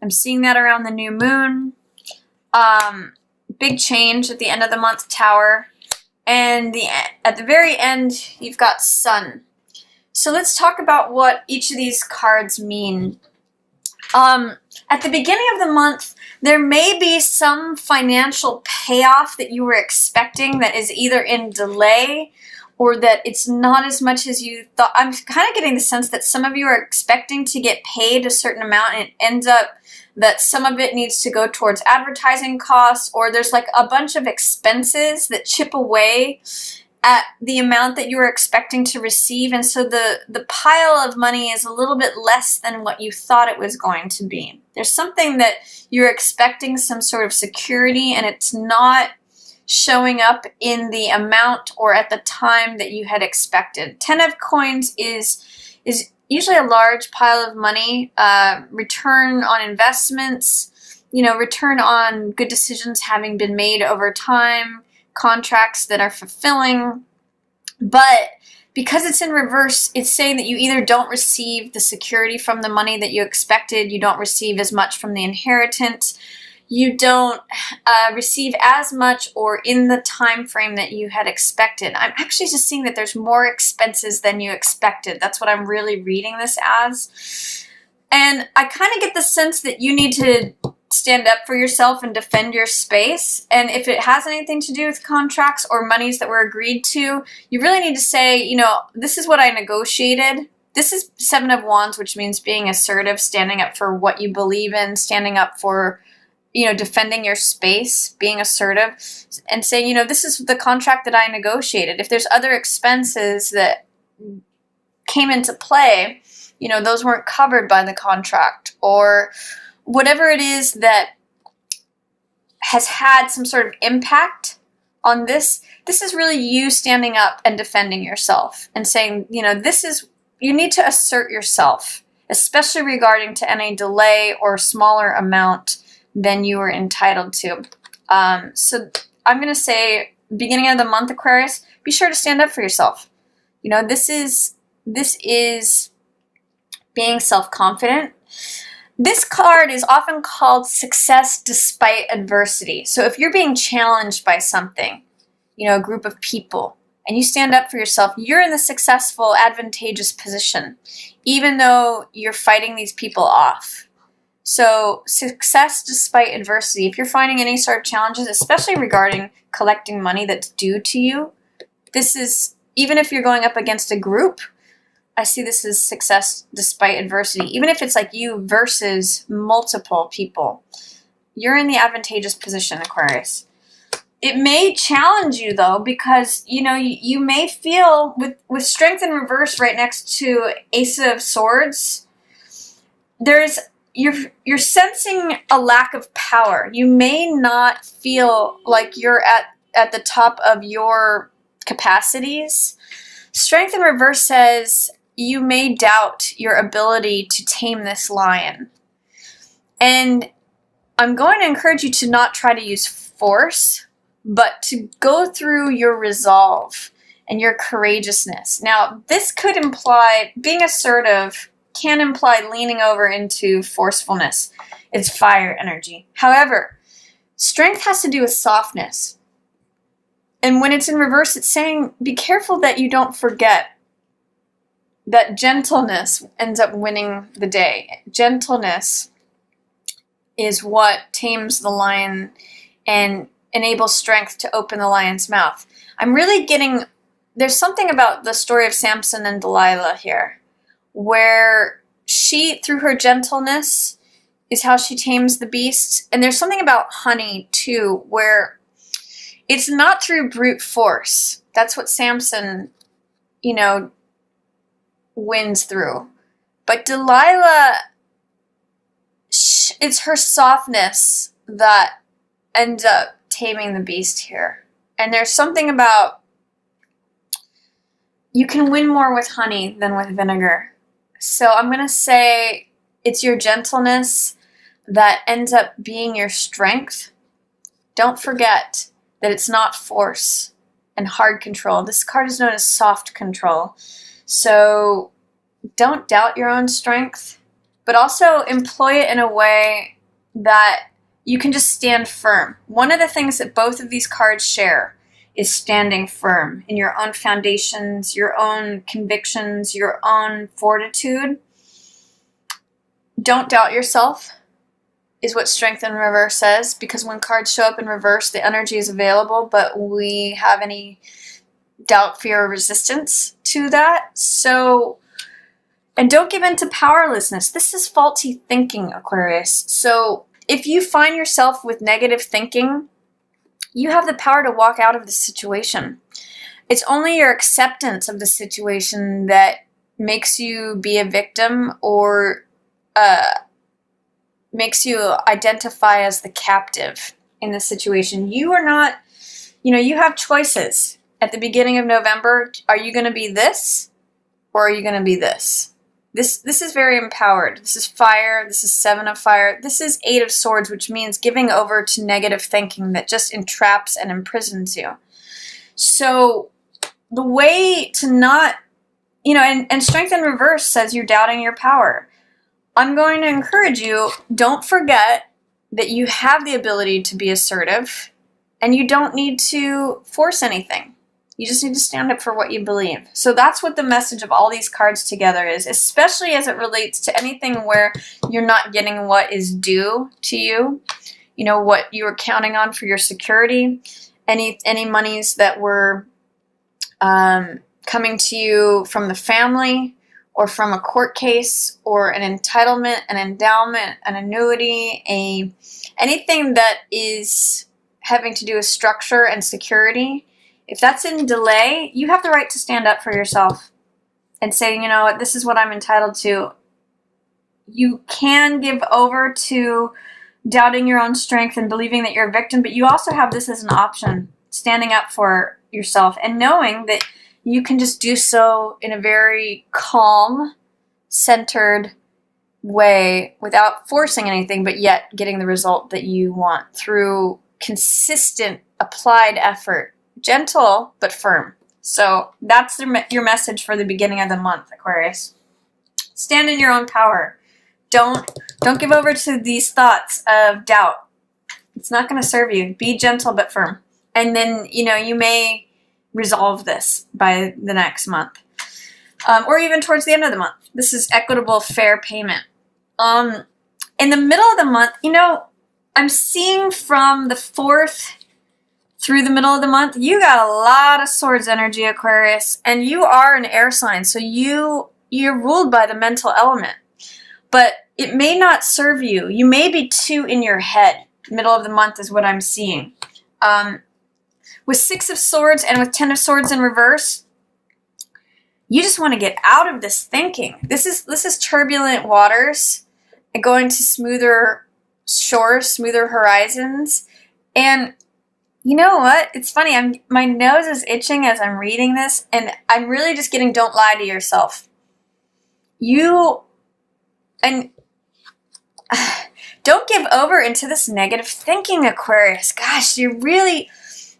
I'm seeing that around the new moon. Big change at the end of the month, Tower. And at the very end, you've got Sun. So let's talk about what each of these cards mean. At the beginning of the month, there may be some financial payoff that you were expecting that is either in delay or that it's not as much as you thought. I'm kind of getting the sense that some of you are expecting to get paid a certain amount, and it ends up that some of it needs to go towards advertising costs, or there's like a bunch of expenses that chip away at the amount that you were expecting to receive. And so the pile of money is a little bit less than what you thought it was going to be. There's something that you're expecting, some sort of security, and it's not showing up in the amount or at the time that you had expected. 10 of coins is usually a large pile of money, return on investments, return on good decisions having been made over time, contracts that are fulfilling. But because it's in reverse, it's saying that you either don't receive the security from the money that you expected, you don't receive as much from the inheritance, you don't receive as much or in the time frame that you had expected. I'm actually just seeing that there's more expenses than you expected. That's what I'm really reading this as. And I kind of get the sense that you need to stand up for yourself and defend your space. And if it has anything to do with contracts or monies that were agreed to, you really need to say, this is what I negotiated. This is 7 of Wands, which means being assertive, standing up for what you believe in, standing up for defending your space, being assertive, and saying, this is the contract that I negotiated. If there's other expenses that came into play, those weren't covered by the contract, or whatever it is that has had some sort of impact on this. This is really you standing up and defending yourself and saying, you need to assert yourself, especially regarding to any delay or smaller amount than you were entitled to. So I'm going to say, beginning of the month, Aquarius, be sure to stand up for yourself. This is being self-confident. This card is often called success despite adversity. So if you're being challenged by something, a group of people, and you stand up for yourself, you're in the successful, advantageous position, even though you're fighting these people off. So success despite adversity. If you're finding any sort of challenges, especially regarding collecting money that's due to you, this is, even if you're going up against a group, I see this as success despite adversity. Even if it's like you versus multiple people, you're in the advantageous position, Aquarius. It may challenge you though, because you may feel with strength in reverse right next to Ace of Swords, you're sensing a lack of power. You may not feel like you're at the top of your capacities. Strength in reverse says you may doubt your ability to tame this lion. And I'm going to encourage you to not try to use force, but to go through your resolve and your courageousness. Now, this could imply being assertive, can imply leaning over into forcefulness. It's fire energy. However, strength has to do with softness. And when it's in reverse, it's saying, be careful that you don't forget that gentleness ends up winning the day. Gentleness is what tames the lion and enables strength to open the lion's mouth. I'm really getting, there's something about the story of Samson and Delilah here, where she, through her gentleness, is how she tames the beast. And there's something about honey, too, where it's not through brute force. That's what Samson, wins through. But Delilah, it's her softness that ends up taming the beast here. And there's something about, you can win more with honey than with vinegar. So I'm going to say it's your gentleness that ends up being your strength. Don't forget that it's not force and hard control. This card is known as soft control. So don't doubt your own strength, but also employ it in a way that you can just stand firm. One of the things that both of these cards share is standing firm in your own foundations, your own convictions, your own fortitude. Don't doubt yourself, is what Strength in Reverse says, because when cards show up in reverse, the energy is available, but we have any doubt, fear, or resistance to that. So, and don't give in to powerlessness. This is faulty thinking, Aquarius. So if you find yourself with negative thinking, you have the power to walk out of the situation. It's only your acceptance of the situation that makes you be a victim or makes you identify as the captive in the situation. You are not, you have choices. At the beginning of November, are you going to be this or are you going to be this? This is very empowered. This is fire. This is 7 of fire. This is 8 of swords, which means giving over to negative thinking that just entraps and imprisons you. So the way to not, and Strength in Reverse says you're doubting your power. I'm going to encourage you, don't forget that you have the ability to be assertive and you don't need to force anything. You just need to stand up for what you believe. So that's what the message of all these cards together is, especially as it relates to anything where you're not getting what is due to you, what you were counting on for your security, any monies that were coming to you from the family or from a court case or an entitlement, an endowment, an annuity, anything that is having to do with structure and security. If that's in delay, you have the right to stand up for yourself and say, this is what I'm entitled to. You can give over to doubting your own strength and believing that you're a victim, but you also have this as an option, standing up for yourself and knowing that you can just do so in a very calm, centered way without forcing anything, but yet getting the result that you want through consistent, applied effort. Gentle, but firm. So that's your message for the beginning of the month, Aquarius. Stand in your own power. Don't give over to these thoughts of doubt. It's not going to serve you. Be gentle, but firm. And then, you may resolve this by the next month. Or even towards the end of the month. This is equitable, fair payment. In the middle of the month, I'm seeing from the 4th through the middle of the month, you got a lot of swords energy, Aquarius, and you are an air sign, so you're ruled by the mental element. But it may not serve you. You may be too in your head. Middle of the month is what I'm seeing. With 6 of swords and with 10 of swords in reverse, you just want to get out of this thinking. This is turbulent waters and going to smoother shores, smoother horizons, and you know what? It's funny. My nose is itching as I'm reading this, and I'm really just getting don't lie to yourself. And don't give over into this negative thinking, Aquarius. Gosh, you really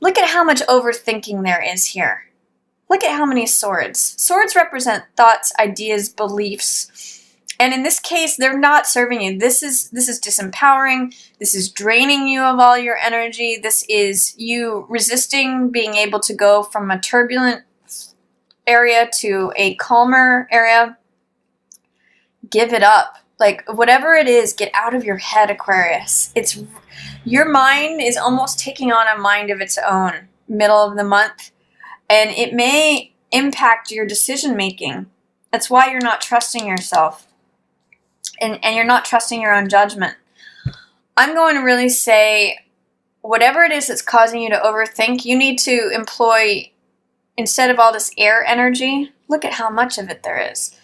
look at how much overthinking there is here. Look at how many swords. Swords represent thoughts, ideas, beliefs. And in this case, they're not serving you. This is disempowering. This is draining you of all your energy. This is you resisting being able to go from a turbulent area to a calmer area. Give it up. Like, whatever it is, get out of your head, Aquarius. Your mind is almost taking on a mind of its own middle of the month. And it may impact your decision making. That's why you're not trusting yourself. And you're not trusting your own judgment. I'm going to really say, whatever it is that's causing you to overthink, you need to employ, instead of all this air energy, look at how much of it there is.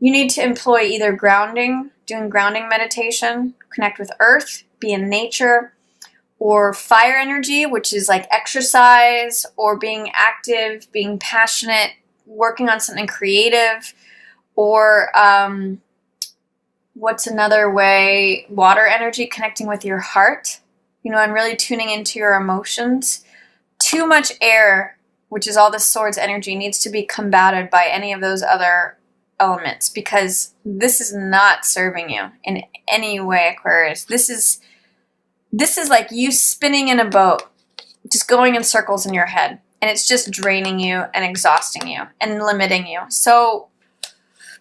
You need to employ either grounding, doing grounding meditation, connect with earth, be in nature, or fire energy, which is like exercise, or being active, being passionate, working on something creative, or what's another way? Water energy, connecting with your heart, and really tuning into your emotions. Too much air, which is all the swords energy, needs to be combated by any of those other elements, because this is not serving you in any way, Aquarius. This is this is like you spinning in a boat, just going in circles in your head. And it's just draining you and exhausting you and limiting you. So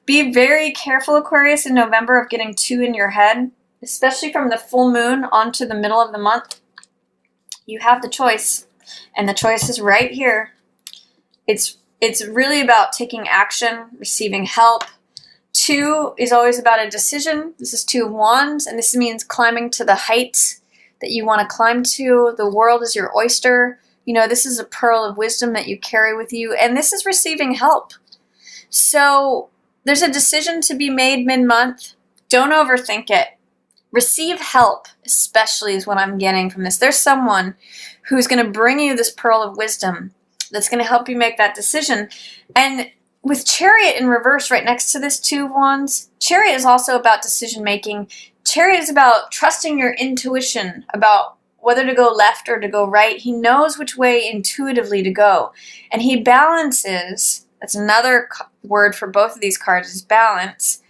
be very careful, Aquarius, in November of getting too in your head, especially from the full moon onto the middle of the month. You have the choice, and the choice is right here. It's really about taking action, receiving help. 2 is always about a decision. This is 2 of Wands, and this means climbing to the heights that you want to climb to. The world is your oyster. You know, this is a pearl of wisdom that you carry with you, and this is receiving help. So there's a decision to be made mid-month. Don't overthink it. Receive help, especially is what I'm getting from this. There's someone who's going to bring you this pearl of wisdom that's going to help you make that decision. And with Chariot in reverse right next to this 2 of Wands, Chariot is also about decision making. Chariot is about trusting your intuition about whether to go left or to go right. He knows which way intuitively to go. And he balances, that's another word for both of these cards, is balance.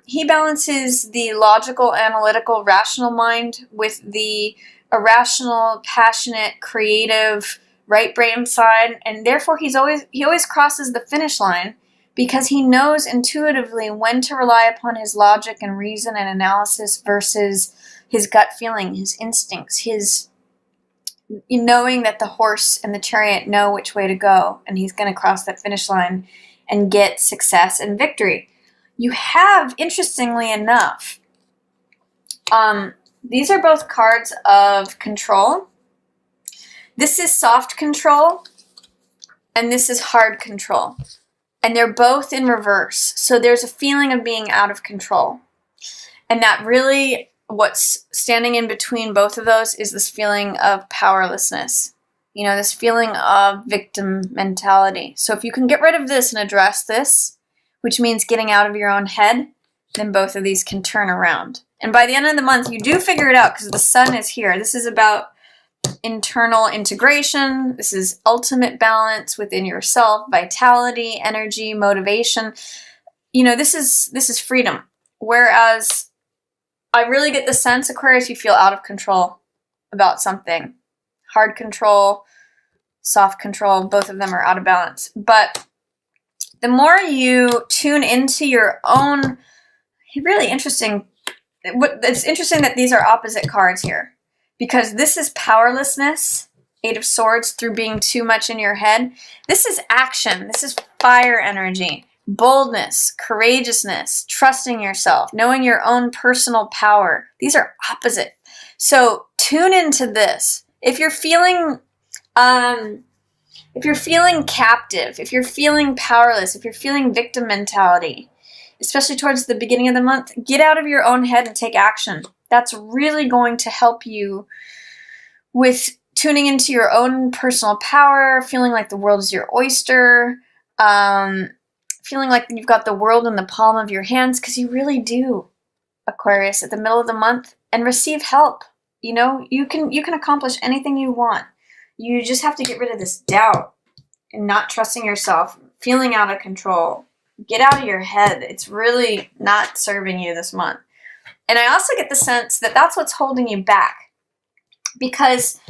He balances the logical, analytical, rational mind with the irrational, passionate, creative, right brain side. And therefore he always crosses the finish line because he knows intuitively when to rely upon his logic and reason and analysis versus his gut feeling, his instincts, his knowing that the horse and the chariot know which way to go, and he's going to cross that finish line and get success and victory. You have, interestingly enough, these are both cards of control. This is soft control, and this is hard control. And they're both in reverse. So there's a feeling of being out of control. And that really, what's standing in between both of those is this feeling of powerlessness. You know, this feeling of victim mentality. So if you can get rid of this and address this, which means getting out of your own head, then both of these can turn around. And by the end of the month, you do figure it out because the sun is here. This is about internal integration. This is ultimate balance within yourself, vitality, energy, motivation. You know, this is freedom. Whereas I really get the sense, Aquarius, you feel out of control about something. Hard control, soft control, both of them are out of balance. But the more you tune into your own, really interesting, it's interesting that these are opposite cards here. Because this is powerlessness, 8 of Swords, through being too much in your head. This is action. This is fire energy, boldness, courageousness, trusting yourself, knowing your own personal power. These are opposite. So tune into this. If you're feeling captive, if you're feeling powerless, if you're feeling victim mentality, especially towards the beginning of the month, get out of your own head and take action. That's really going to help you with tuning into your own personal power, feeling like the world is your oyster, feeling like you've got the world in the palm of your hands, because you really do, Aquarius, at the middle of the month, and receive help. You know, you can accomplish anything you want. You just have to get rid of this doubt and not trusting yourself, feeling out of control. Get out of your head. It's really not serving you this month. And I also get the sense that that's what's holding you back. Because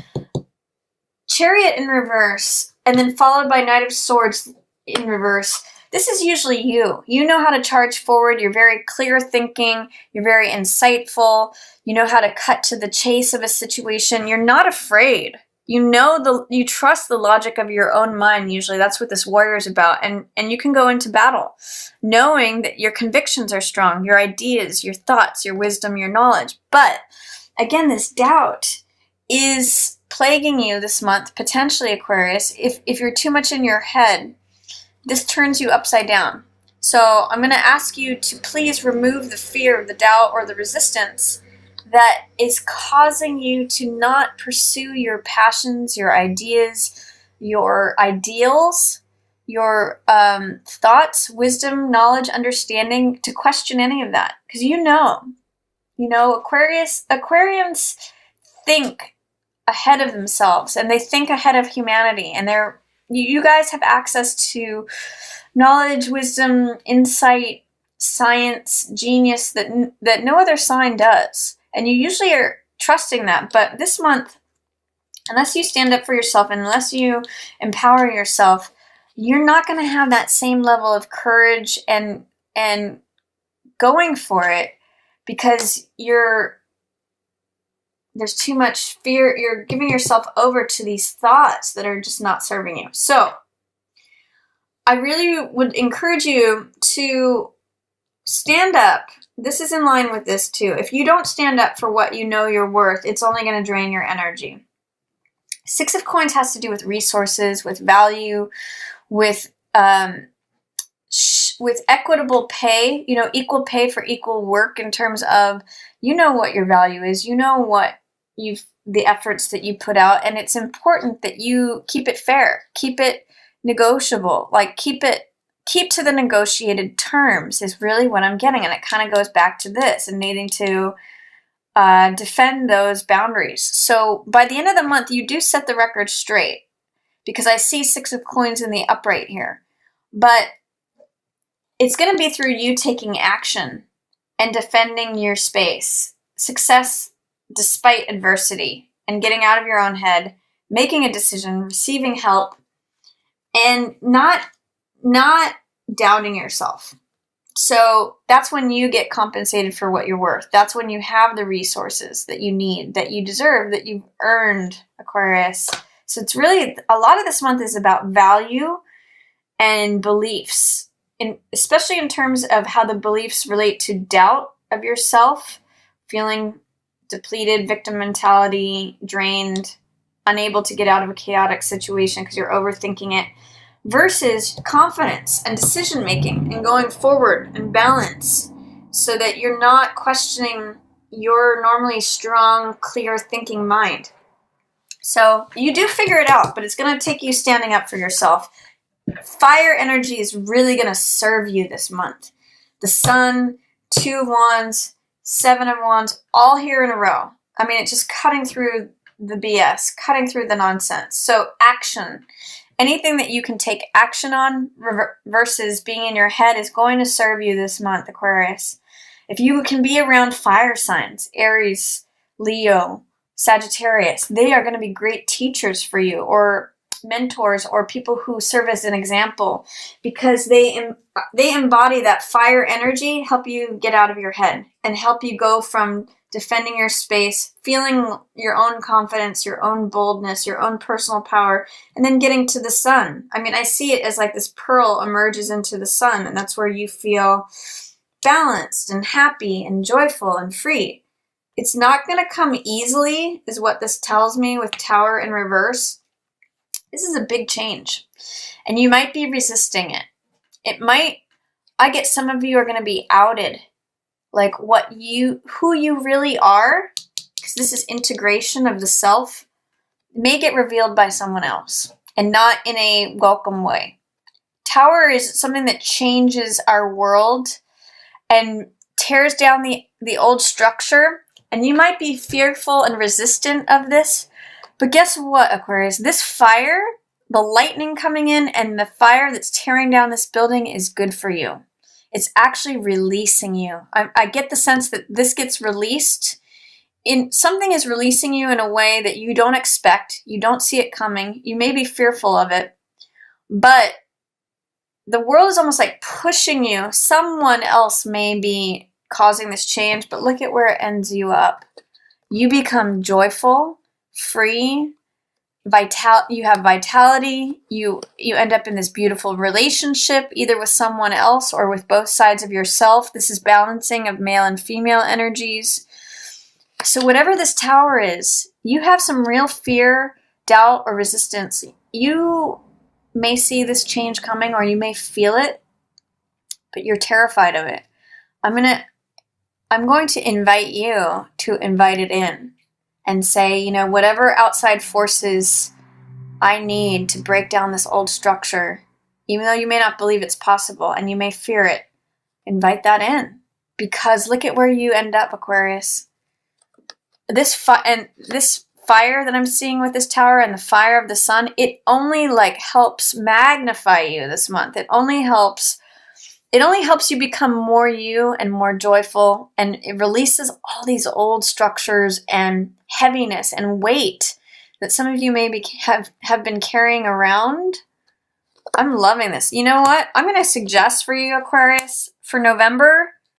Chariot in reverse, and then followed by Knight of Swords in reverse, this is usually you. You know how to charge forward. You're very clear thinking. You're very insightful. You know how to cut to the chase of a situation. You're not afraid. You trust the logic of your own mind. Usually that's what this warrior is about. And you can go into battle knowing that your convictions are strong, your ideas, your thoughts, your wisdom, your knowledge. But again, this doubt is plaguing you this month, potentially, Aquarius. If you're too much in your head, this turns you upside down. So I'm going to ask you to please remove the fear, the doubt, or the resistance that is causing you to not pursue your passions, your ideas, your ideals, your thoughts, wisdom, knowledge, understanding, to question any of that. Because Aquarians think ahead of themselves, and they think ahead of humanity, and you guys have access to knowledge, wisdom, insight, science, genius that no other sign does. And you usually are trusting that. But this month, unless you stand up for yourself, unless you empower yourself, you're not going to have that same level of courage and going for it, because there's too much fear. You're giving yourself over to these thoughts that are just not serving you. So I really would encourage you to stand up. This is in line with this too. If you don't stand up for what you know you're worth, it's only going to drain your energy. Six of Coins has to do with resources, with value, with equitable pay, equal pay for equal work, in terms of, what your value is, what the efforts that you put out. And it's important that you keep it fair, keep it negotiable, like keep to the negotiated terms is really what I'm getting. And it kind of goes back to this and needing to defend those boundaries. So by the end of the month, you do set the record straight, because I see Six of Coins in the upright here. But it's going to be through you taking action and defending your space. Success despite adversity, and getting out of your own head, making a decision, receiving help, and not doubting yourself. So that's when you get compensated for what you're worth. That's when you have the resources that you need, that you deserve, that you've earned, Aquarius. So it's really, a lot of this month is about value and beliefs, especially in terms of how the beliefs relate to doubt of yourself, feeling depleted, victim mentality, drained, unable to get out of a chaotic situation because you're overthinking it, versus confidence and decision making and going forward and balance, so that you're not questioning your normally strong, clear thinking mind. So you do figure it out, but it's going to take you standing up for yourself. Fire energy is really going to serve you this month. The Sun, Two of Wands, Seven of Wands, all here in a row. I mean, it's just cutting through the BS, cutting through the nonsense. So action. Anything that you can take action on versus being in your head is going to serve you this month, Aquarius. If you can be around fire signs, Aries, Leo, Sagittarius, they are going to be great teachers for you, or mentors, or people who serve as an example, because they embody that fire energy, help you get out of your head and help you go from defending your space, feeling your own confidence, your own boldness, your own personal power, and then getting to the sun. I mean, I see it as like this pearl emerges into the sun, and that's where you feel balanced and happy and joyful and free. It's not going to come easily, is what this tells me with Tower in reverse. This is a big change, and you might be resisting it. I get some of you are going to be outed, like who you really are, because this is integration of the self, may get revealed by someone else, and not in a welcome way. Tower is something that changes our world and tears down the old structure, and you might be fearful and resistant of this. But guess what, Aquarius? This fire, the lightning coming in and the fire that's tearing down this building is good for you. It's actually releasing you. I get the sense that this gets released. Something is releasing you in a way that you don't expect. You don't see it coming. You may be fearful of it. But the world is almost like pushing you. Someone else may be causing this change, but look at where it ends you up. You become joyful, free, you have vitality, you end up in this beautiful relationship, either with someone else or with both sides of yourself. This is balancing of male and female energies. So whatever this Tower is, you have some real fear, doubt, or resistance. You may see this change coming, or you may feel it, but you're terrified of it. I'm going to invite you to invite it in and say, whatever outside forces I need to break down this old structure, even though you may not believe it's possible and you may fear it, invite that in. Because look at where you end up, Aquarius. This fire that I'm seeing with this Tower and the fire of the sun, it only helps magnify you this month. It only helps It only helps you become more you and more joyful, and it releases all these old structures and heaviness and weight that some of you maybe have been carrying around. I'm loving this. You know what? I'm going to suggest for you, Aquarius, for November,